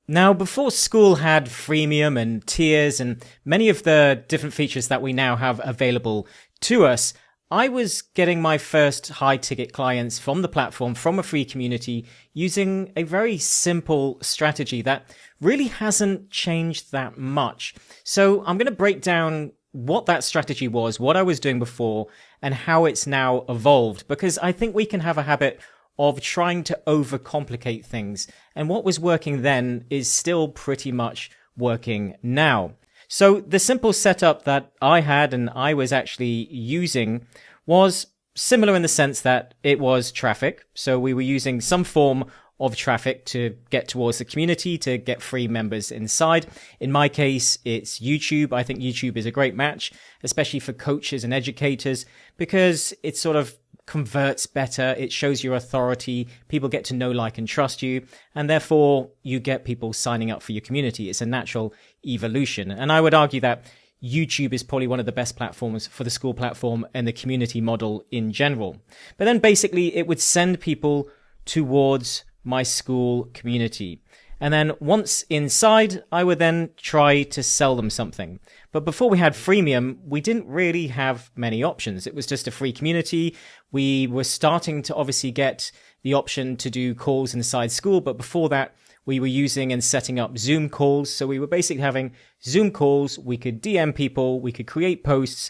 Now, before Skool had freemium and tiers and many of the different features that we now have available to us, I was getting my first high ticket clients from the platform, from a free community, using a very simple strategy that really hasn't changed that much. So I'm going to break down what that strategy was, what I was doing before, and how it's now evolved, because I think we can have a habit of trying to overcomplicate things. And what was working then is still pretty much working now. So the simple setup that I had and I was actually using was similar in the sense that it was traffic. So we were using some form of traffic to get towards the community, to get free members inside. In my case, it's YouTube. I think YouTube is a great match, especially for coaches and educators, because it sort of converts better. It shows your authority. People get to know, like, and trust you. And therefore, you get people signing up for your community. It's a natural evolution. And I would argue that YouTube is probably one of the best platforms for the Skool platform and the community model in general. But then basically, it would send people towards my Skool community. And then once inside, I would then try to sell them something. But before we had freemium, we didn't really have many options. It was just a free community. We were starting to obviously get the option to do calls inside Skool. But before that, we were using and setting up Zoom calls. So we were basically having Zoom calls. We could DM people. We could create posts.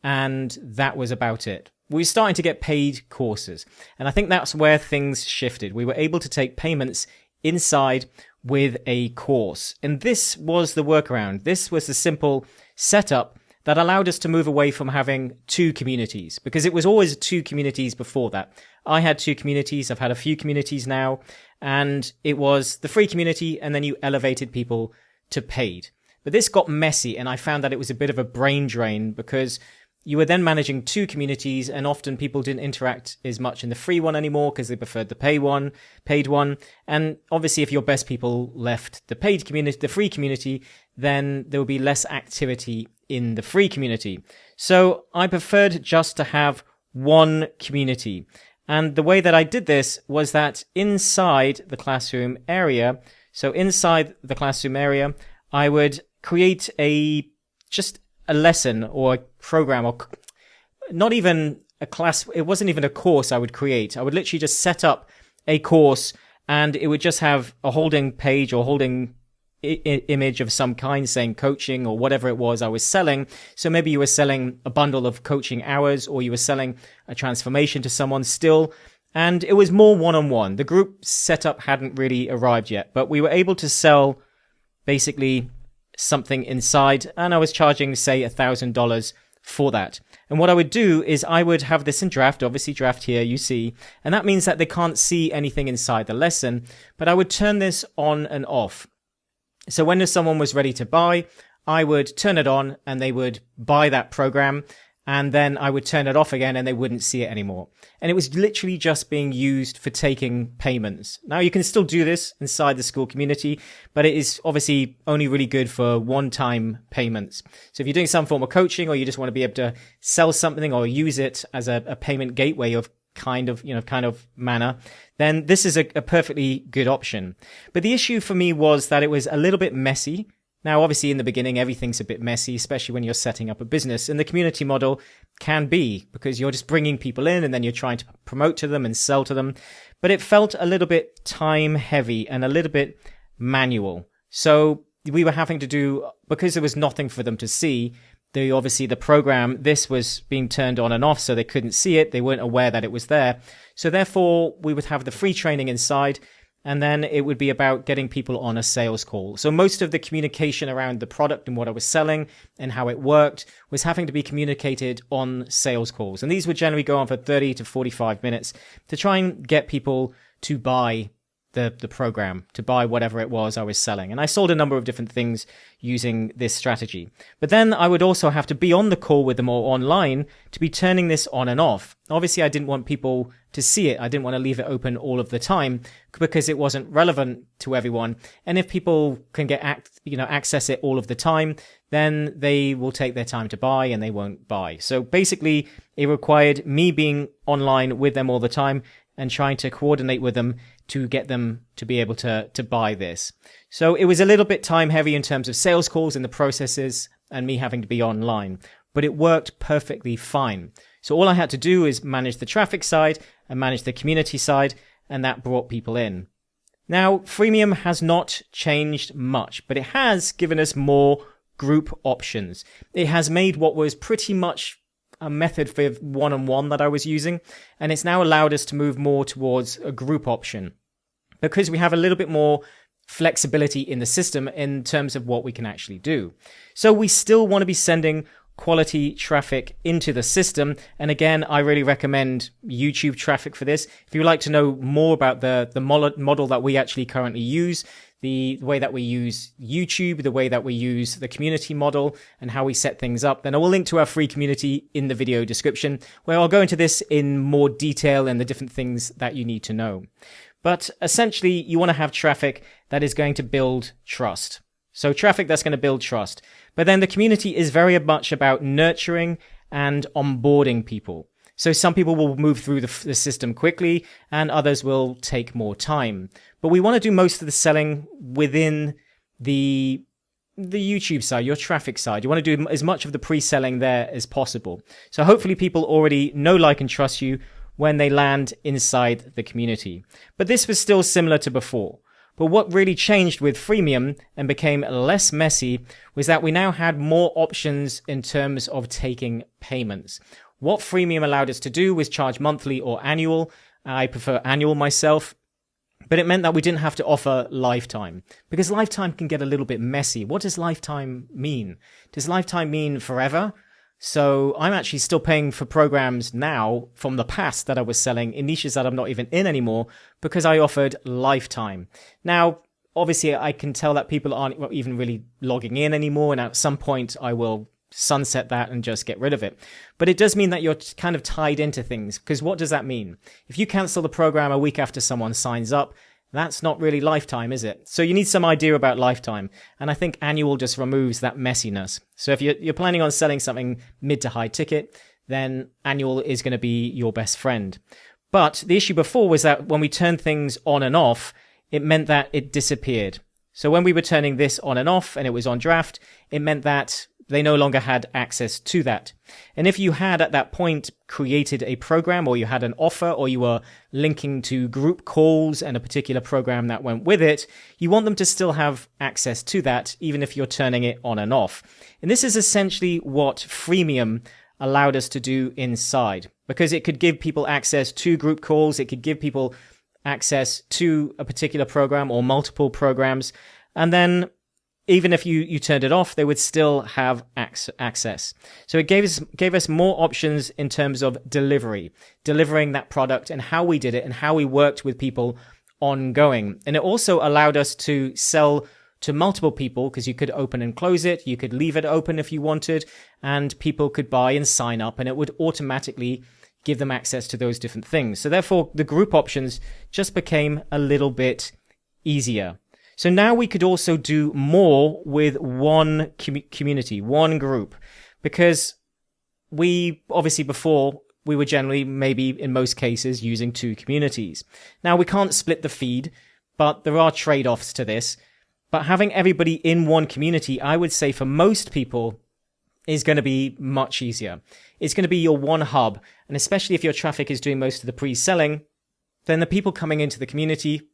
And that was about it. We were starting to get paid courses. And I think that's where things shifted. We were able to take payments inside with a course. And this was the workaround. This was the simple setup that allowed us to move away from having two communities, because it was always two communities before that. I had two communities. I've had a few communities now, and it was the free community, and then you elevated people to paid. But this got messy, and I found that it was a bit of a brain drain, because you were then managing two communities, and often people didn't interact as much in the free one anymore because they preferred the paid one. And obviously, if your best people left the paid community, the free community, then there would be less activity in the free community. So I preferred just to have one community. And the way that I did this was that inside the classroom area, I would create just a lesson or a program, or not even a class. It wasn't even a course I would create. I would literally just set up a course, and it would just have a holding page or holding image of some kind saying coaching or whatever it was I was selling. So maybe you were selling a bundle of coaching hours, or you were selling a transformation to someone still. And it was more one-on-one. The group setup hadn't really arrived yet, but we were able to sell basically something inside, and I was charging, say, $1,000 for that. And what I would do is I would have this in draft, obviously draft here, you see, and that means that they can't see anything inside the lesson, but I would turn this on and off. So when someone was ready to buy, I would turn it on and they would buy that program, and then I would turn it off again and they wouldn't see it anymore. And it was literally just being used for taking payments. Now, you can still do this inside the Skool community, but it is obviously only really good for one-time payments. So if you're doing some form of coaching, or you just want to be able to sell something or use it as a payment gateway of kind of manner, then this is a perfectly good option. But the issue for me was that it was a little bit messy. Now, obviously, in the beginning, everything's a bit messy, especially when you're setting up a business. And the community model can be, because you're just bringing people in and then you're trying to promote to them and sell to them. But it felt a little bit time heavy and a little bit manual. So we were having to do, because there was nothing for them to see, the program, this was being turned on and off, so they couldn't see it. They weren't aware that it was there. So therefore, we would have the free training inside, and then it would be about getting people on a sales call. So most of the communication around the product and what I was selling and how it worked was having to be communicated on sales calls. And these would generally go on for 30 to 45 minutes to try and get people to buy the program, to buy whatever it was I was selling. And I sold a number of different things using this strategy. But then I would also have to be on the call with them or online to be turning this on and off. Obviously, I didn't want people to see it. I didn't want to leave it open all of the time because it wasn't relevant to everyone. And if people can access it all of the time, then they will take their time to buy and they won't buy. So basically, it required me being online with them all the time, and trying to coordinate with them to get them to be able to buy this. So it was a little bit time heavy in terms of sales calls and the processes and me having to be online, but it worked perfectly fine. So all I had to do is manage the traffic side and manage the community side, and that brought people in. Now, freemium has not changed much, but it has given us more group options. It has made what was pretty much a method for one-on-one that I was using, and it's now allowed us to move more towards a group option because we have a little bit more flexibility in the system in terms of what we can actually do. So we still want to be sending quality traffic into the system. And again, I really recommend YouTube traffic for this. If you'd like to know more about the model that we actually currently use, the way that we use YouTube, the way that we use the community model and how we set things up, then I will link to our free community in the video description, where I'll go into this in more detail and the different things that you need to know. But essentially, you want to have traffic that is going to build trust. So traffic that's going to build trust. But then the community is very much about nurturing and onboarding people. So some people will move through the system quickly and others will take more time. But we want to do most of the selling within the YouTube side, your traffic side. You want to do as much of the pre-selling there as possible. So hopefully people already know, like, and trust you when they land inside the community. But this was still similar to before. But what really changed with freemium and became less messy was that we now had more options in terms of taking payments. What freemium allowed us to do was charge monthly or annual. I prefer annual myself. But it meant that we didn't have to offer lifetime, because lifetime can get a little bit messy. What does lifetime mean? Does lifetime mean forever? So I'm actually still paying for programs now from the past that I was selling in niches that I'm not even in anymore because I offered lifetime. Now, obviously, I can tell that people aren't even really logging in anymore, and at some point I will sunset that and just get rid of it. But it does mean that you're kind of tied into things, because what does that mean? If you cancel the program a week after someone signs up, that's not really lifetime, is it? So you need some idea about lifetime. And I think annual just removes that messiness. So if you're planning on selling something mid to high ticket, then annual is going to be your best friend. But the issue before was that when we turned things on and off, it meant that it disappeared. So when we were turning this on and off and it was on draft, it meant that they no longer had access to that. And if you had at that point created a program, or you had an offer, or you were linking to group calls and a particular program that went with it, you want them to still have access to that, even if you're turning it on and off. And this is essentially what freemium allowed us to do inside, because it could give people access to group calls. It could give people access to a particular program or multiple programs. And then even if you turned it off, they would still have access. So it gave us more options in terms of delivering that product and how we did it and how we worked with people ongoing. And it also allowed us to sell to multiple people, because you could open and close it. You could leave it open if you wanted, and people could buy and sign up, and it would automatically give them access to those different things. So therefore, the group options just became a little bit easier. So now we could also do more with one community, one group, because we obviously before we were generally, maybe in most cases, using two communities. Now we can't split the feed, but there are trade-offs to this. But having everybody in one community, I would say for most people, is going to be much easier. It's going to be your one hub. And especially if your traffic is doing most of the pre-selling, then the people coming into the community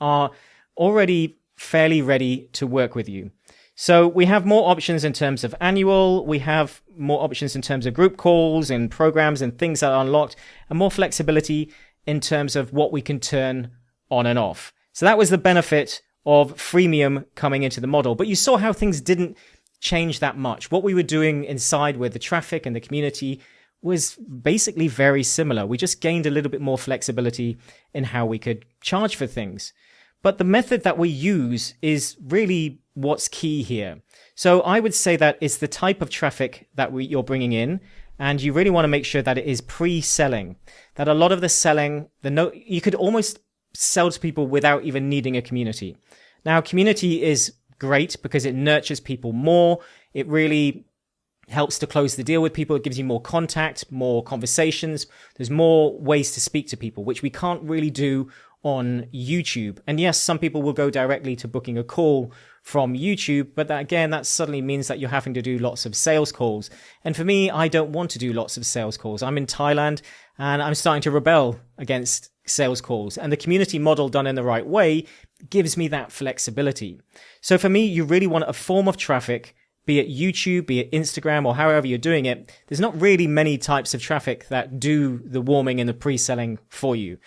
are already fairly ready to work with you. So we have more options in terms of annual. We have more options in terms of group calls and programs and things that are unlocked, and more flexibility in terms of what we can turn on and off. So that was the benefit of freemium coming into the model. But you saw how things didn't change that much. What we were doing inside with the traffic and the community was basically very similar. We just gained a little bit more flexibility in how we could charge for things. But the method that we use is really what's key here. So I would say that it's the type of traffic that you're bringing in, and you really want to make sure that it is pre-selling. That a lot of the selling, you could almost sell to people without even needing a community. Now, community is great because it nurtures people more. It really helps to close the deal with people. It gives you more contact, more conversations. There's more ways to speak to people, which we can't really do on YouTube. And yes, some people will go directly to booking a call from YouTube, but that suddenly means that you're having to do lots of sales calls. And for me, I don't want to do lots of sales calls. I'm in Thailand and I'm starting to rebel against sales calls. And the community model done in the right way gives me that flexibility. So for me, you really want a form of traffic, be it YouTube, be it Instagram, or however you're doing it. There's not really many types of traffic that do the warming and the pre-selling for you.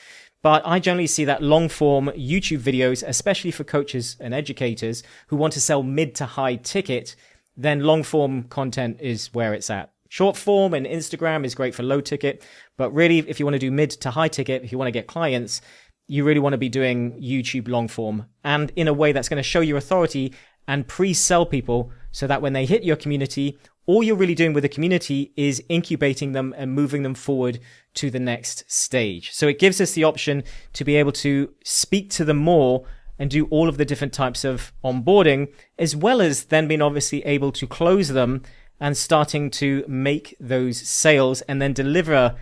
But I generally see that long form YouTube videos, especially for coaches and educators who want to sell mid to high ticket, then long form content is where it's at. Short form and Instagram is great for low ticket, but really if you want to do mid to high ticket, if you want to get clients, you really want to be doing YouTube long form and in a way that's going to show your authority and pre-sell people so that when they hit your community, all you're really doing with the community is incubating them and moving them forward to the next stage. So it gives us the option to be able to speak to them more and do all of the different types of onboarding, as well as then being obviously able to close them and starting to make those sales and then deliver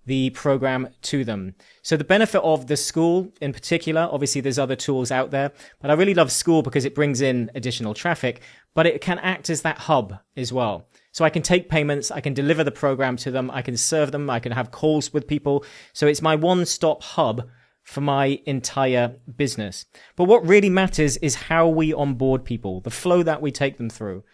the program to them. So the benefit of the Skool in particular, obviously there's other tools out there, but I really love Skool because it brings in additional traffic, but it can act as that hub as well. So I can take payments, I can deliver the program to them, I can serve them, I can have calls with people. So it's my one-stop hub for my entire business. But what really matters is how we onboard people, the flow that we take them through.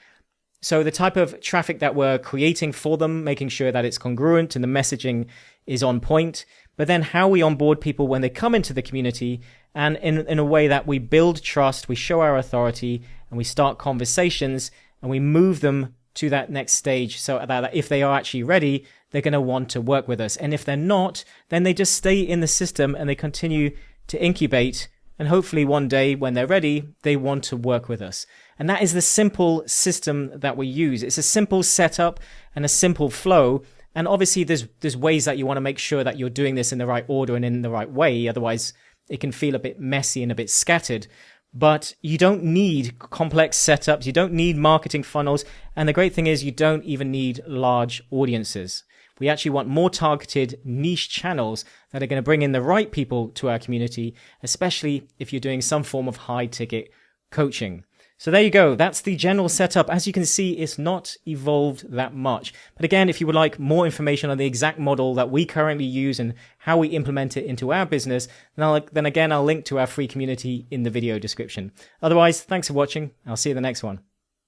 So the type of traffic that we're creating for them, making sure that it's congruent and the messaging is on point, but then how we onboard people when they come into the community and in a way that we build trust, we show our authority, and we start conversations and we move them to that next stage so that if they are actually ready, they're going to want to work with us. And if they're not, then they just stay in the system and they continue to incubate. And hopefully one day when they're ready, they want to work with us. And that is the simple system that we use. It's a simple setup and a simple flow. And obviously there's ways that you want to make sure that you're doing this in the right order and in the right way. Otherwise it can feel a bit messy and a bit scattered. But you don't need complex setups. You don't need marketing funnels. And the great thing is you don't even need large audiences. We actually want more targeted niche channels that are going to bring in the right people to our community, especially if you're doing some form of high ticket coaching. So there you go. That's the general setup. As you can see, it's not evolved that much. But again, if you would like more information on the exact model that we currently use and how we implement it into our business, then again, I'll link to our free community in the video description. Otherwise, thanks for watching. I'll see you in the next one.